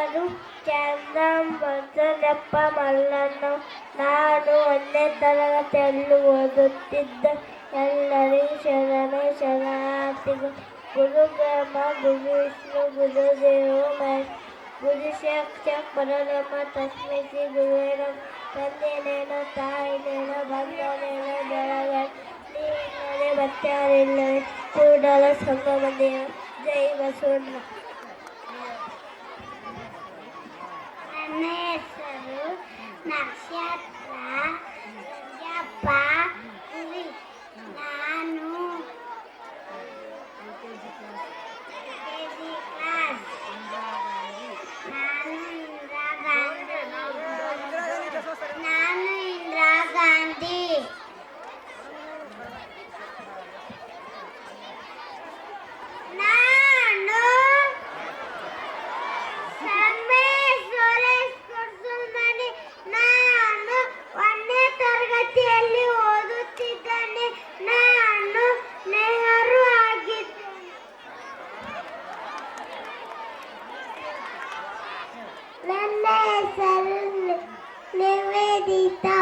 ಹೆಸರು ಚನ್ನಬಸವಪ್ಪ ಮಲ್ಲಣ್ಣ. ನಾನು 1ನೇ ತರಗತಿಯಲ್ಲಿ ಓದುತ್ತಿದ್ದ. ಎಲ್ಲರಿಗೂ ಶರಣಾರ್ಥಿಗಳು. ಗುರು ಬ್ರಹ್ಮ, ಗುರು ವಿಷ್ಣು, ಗುರುದೇವ ಮಹೇಶ್ವರ, ಗುರು ಸಾಕ್ಷಾತ್ ಪರಬ್ರಹ್ಮ ತಸ್ಮೈ ಶ್ರೀ ಗುರುವೇ ನಮಃ. ತಂದೆನೇನೋ ತಾಯಿನೇನೋ ಬಂಧನೇನೋ ಬೆಳಗ ನೀಲ್ಲದೆ ಮತ್ತಾರಿಲ್ಲದೆ ಕೂಡಲ ಸಂಗಮ ದೇವ. ಜೈ ಬಸವಣ್ಣ. ನನ್ನ ಹೆಸರು ನಕ್ಷತ್ರ ಸಂಜಪ್ಪ ಪುರಿ. ನಾನು ಕ್ಲಾಸ್. ನಾನು ಇಂದಿರಾ ಗಾಂಧಿ. ನಾನು ಸುರೇಶ್ ಕುರ್ಸುಲ್ಮನಿ. ನಾನು 1ನೇ ತರಗತಿಯಲ್ಲಿ ಓದುತ್ತಿದ್ದೇನೆ. ನಾನು ನೆಹರು ಆಗಿದ್ದೇನೆ. ನನ್ನ ಹೆಸರು ನಿವೇದಿತಾ.